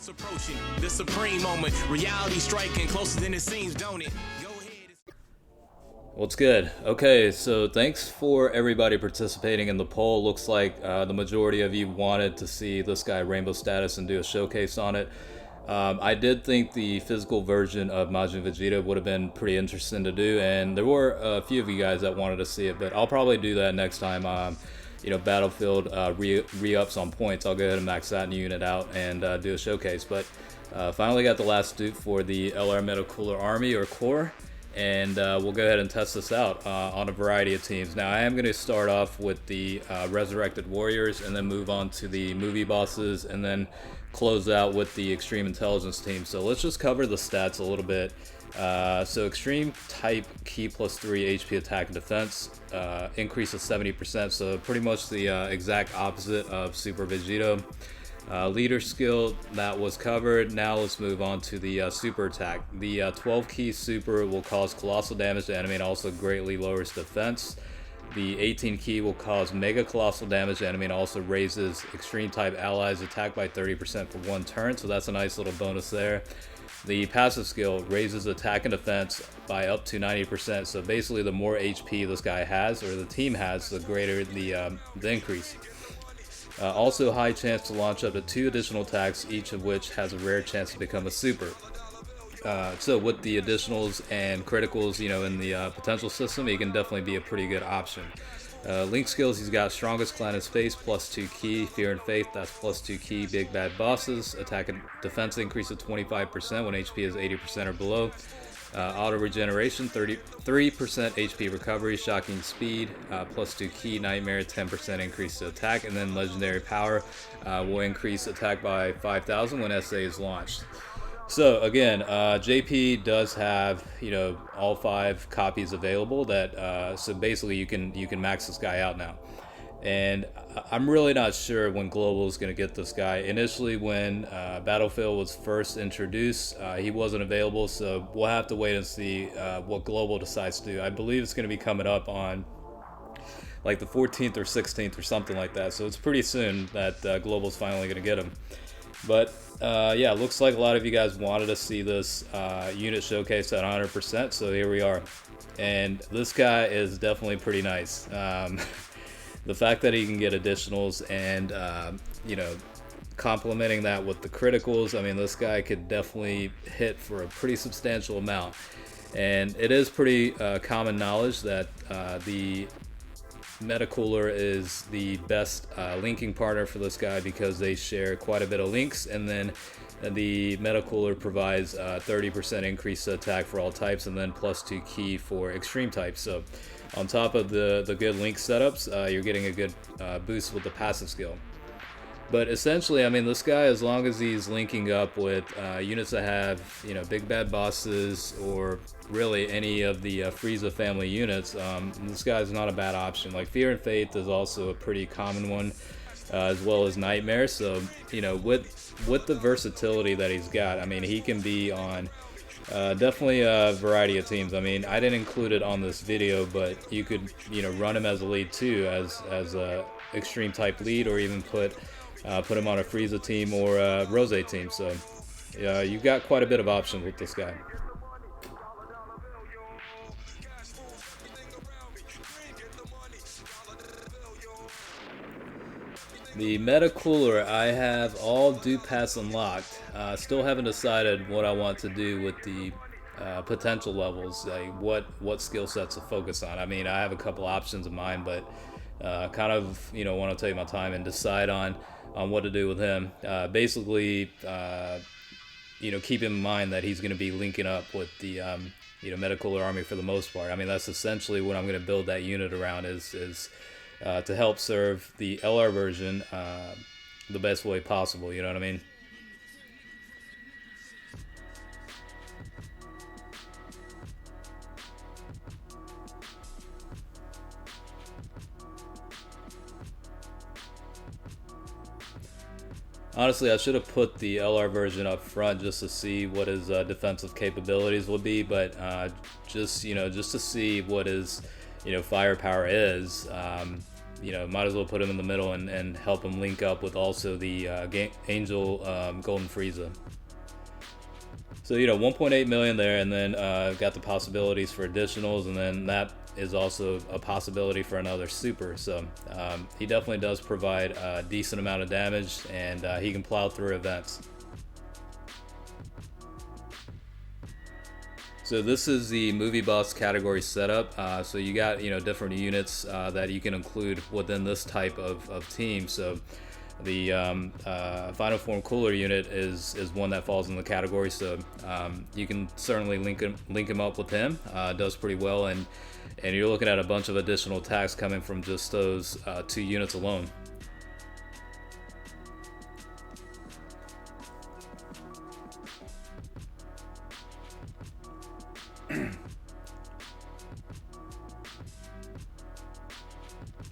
What's approaching the supreme moment? Reality striking closer than it seems, don't it? Go ahead. What's good? Okay, so thanks for everybody participating in the poll. Looks like the majority of you wanted to see this guy Rainbow Status and do a showcase on it. I did think the physical version of Majin Vegeta would have been pretty interesting to do, and there were a few of you guys that wanted to see it, but I'll probably do that next time. Battlefield re-ups on points. I'll go ahead and max that unit out and do a showcase. But finally got the last dupe for the LR Metacooler Army or Core, and we'll go ahead and test this out on a variety of teams. Now I am going to start off with the Resurrected Warriors and then move on to the movie bosses and then close out with the Extreme Intelligence team. So let's just cover the stats a little bit. So Extreme type Ki plus 3 HP attack and defense, increase of 70%, so pretty much the exact opposite of Super Vegito. Leader skill, that was covered. Now let's move on to the super attack. The 12 Ki super will cause colossal damage to enemy and also greatly lowers defense. The 18 Ki will cause mega colossal damage to enemy and also raises extreme type allies attack by 30% for 1 turn, so that's a nice little bonus there. The passive skill raises attack and defense by up to 90%, so basically the more HP this guy has, or the team has, the greater the increase. Also high chance to launch up to 2 additional attacks, each of which has a rare chance to become a super. So with the additionals and criticals, in the potential system, he can definitely be a pretty good option. Link skills, he's got Strongest Clan in Space, plus 2 Ki, Fear and Faith, that's plus 2 Ki, Big Bad Bosses, attack and defense increase of 25% when HP is 80% or below. Auto regeneration, 33% HP recovery, Shocking Speed, plus 2 Ki, Nightmare, 10% increase to attack, and then Legendary Power will increase attack by 5,000 when SA is launched. So again, JP does have all 5 copies available. That so basically you can max this guy out now, and I'm really not sure when Global is going to get this guy. Initially, when Battlefield was first introduced, he wasn't available, so we'll have to wait and see what Global decides to do. I believe it's going to be coming up on like the 14th or 16th or something like that. So it's pretty soon that Global's finally going to get him. But yeah, looks like a lot of you guys wanted to see this unit showcase at 100%, so here we are. And this guy is definitely pretty nice. The fact that he can get additionals and, complementing that with the criticals, I mean, this guy could definitely hit for a pretty substantial amount. And it is pretty common knowledge that the Metacooler is the best linking partner for this guy because they share quite a bit of links, and then the Metacooler provides 30% increase to attack for all types and then plus 2 Ki for extreme types. So on top of the good link setups, you're getting a good boost with the passive skill. But essentially, I mean, this guy, as long as he's linking up with units that have, big bad bosses or really any of the Frieza family units, this guy's not a bad option. Like Fear and Faith is also a pretty common one, as well as Nightmare. So, with the versatility that he's got, I mean, he can be on definitely a variety of teams. I mean, I didn't include it on this video, but you could, run him as a lead too, as a extreme type lead, or even put him on a Frieza team or a Rose team. So you've got quite a bit of options with this guy. The Metacooler, I have all dupe paths unlocked. Still haven't decided what I want to do with the potential levels, like what skill sets to focus on. I mean, I have a couple options in mind, but kind of want to take my time and decide on what to do with him. Basically, keep in mind that he's going to be linking up with the Metacooler army for the most part. I mean, that's essentially what I'm going to build that unit around is to help serve the LR version the best way possible. You know what I mean? Honestly, I should have put the LR version up front just to see what his defensive capabilities would be, but just to see what his firepower is. might as well put him in the middle and help him link up with also the Angel Golden Frieza. So 1.8 million there, and then got the possibilities for additionals, and then that is also a possibility for another super. So he definitely does provide a decent amount of damage, and he can plow through events. So this is the movie boss category setup. So you got different units that you can include within this type of team. So the Final Form Cooler unit is one that falls in the category. So you can certainly link him up with him. Does pretty well, and you're looking at a bunch of additional attacks coming from just those 2 units alone.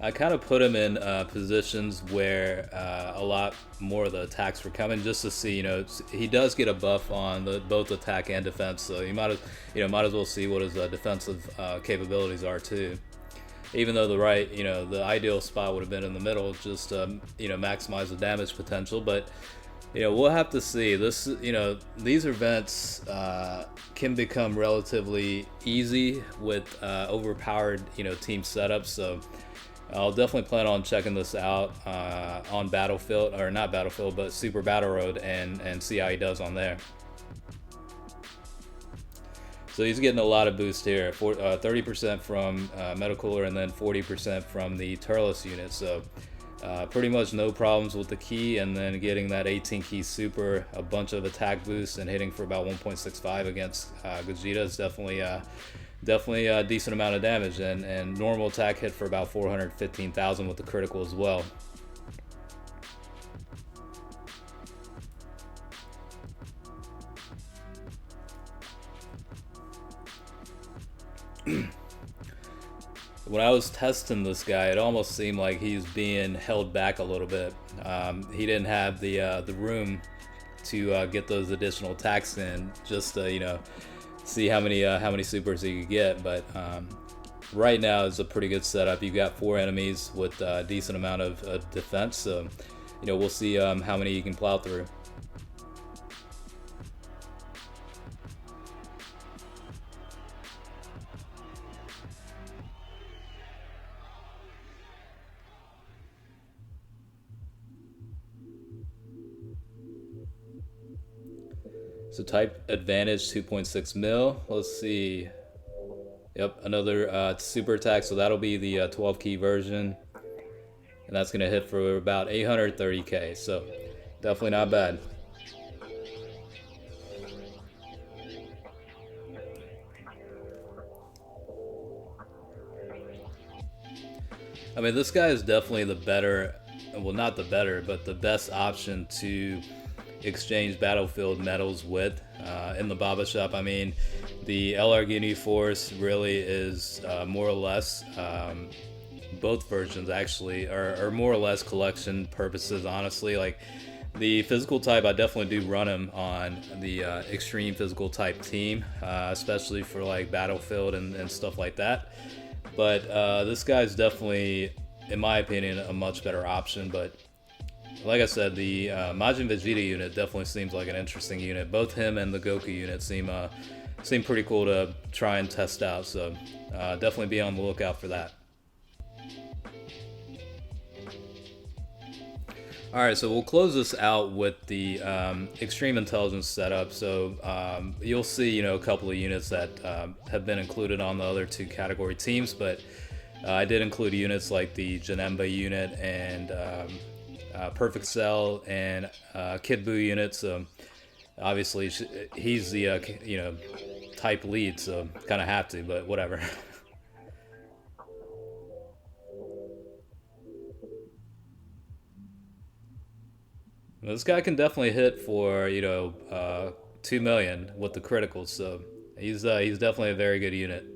I kind of put him in positions where a lot more of the attacks were coming, just to see, he does get a buff on both attack and defense, so you might as well see what his defensive capabilities are too. Even though the ideal spot would have been in the middle, just maximize the damage potential, but we'll have to see. These events can become relatively easy with overpowered team setups, so I'll definitely plan on checking this out on Battlefield, or not Battlefield, but Super Battle Road, and see how he does on there. So he's getting a lot of boost here, 30% from Metacooler, and then 40% from the Turles unit. So pretty much no problems with the key, and then getting that 18 key super, a bunch of attack boosts, and hitting for about 1.65 against Gogeta is definitely a decent amount of damage, and normal attack hit for about 415,000 with the critical as well. When I was testing this guy, it almost seemed like he's being held back a little bit. He didn't have the room to get those additional attacks in, just to see how many supers he could get. But right now is a pretty good setup. You've got 4 enemies with a decent amount of defense, so we'll see how many you can plow through. So type advantage 2.6 mil. Let's see. Yep, another super attack. So that'll be the 12 key version, and that's gonna hit for about 830k. So definitely not bad. I mean, this guy is definitely the better, well, not the better, but the best option to exchange battlefield medals with in the Baba shop. I mean, the El Arguini Force really is more or less, both versions actually are more or less collection purposes, honestly. Like the physical type, I definitely do run him on the extreme physical type team, especially for like battlefield and stuff like that. But this guy's definitely, in my opinion, a much better option. But like I said, the Majin Vegeta unit definitely seems like an interesting unit. Both him and the Goku unit seem pretty cool to try and test out. So definitely be on the lookout for that. Alright, so we'll close this out with the Extreme Intelligence setup. So you'll see, a couple of units that have been included on the other 2 category teams, but I did include units like the Janemba unit and Perfect Cell and Kid Buu unit. So obviously he's the type lead, so kind of have to, but whatever. This guy can definitely hit for 2 million with the criticals, so he's definitely a very good unit.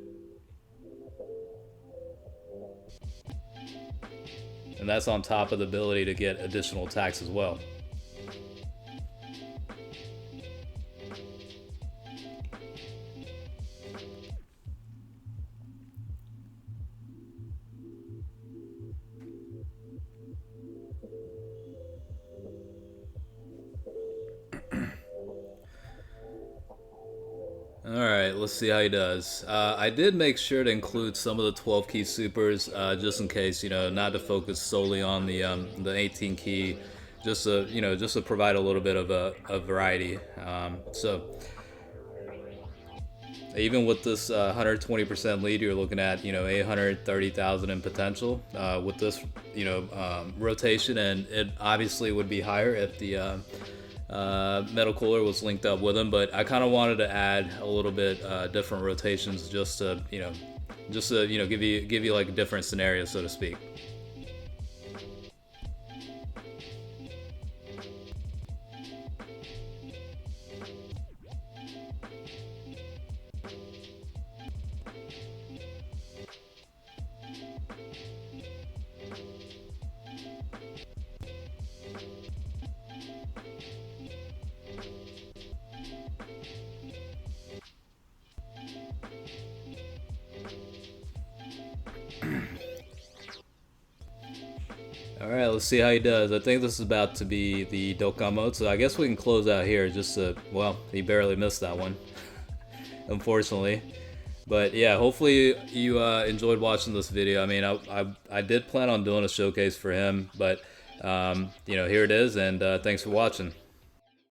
And that's on top of the ability to get additional attacks as well. Alright, let's see how he does. I did make sure to include some of the 12 key supers, just in case, you know, not to focus solely on the 18 key, just to, you know, just to provide a little bit of a variety. So even with this 120% lead, you're looking at, you know, 830,000 in potential with this, you know, rotation, and it obviously would be higher if the Metal Cooler was linked up with him, but I kind of wanted to add a little bit different rotations just to, you know, give you like a different scenario, so to speak. Alright, let's see how he does. I think this is about to be the Dokkan mode, so I guess we can close out here just to, well, he barely missed that one, unfortunately. But yeah, hopefully you enjoyed watching this video. I mean, I did plan on doing a showcase for him, but, you know, here it is, and thanks for watching.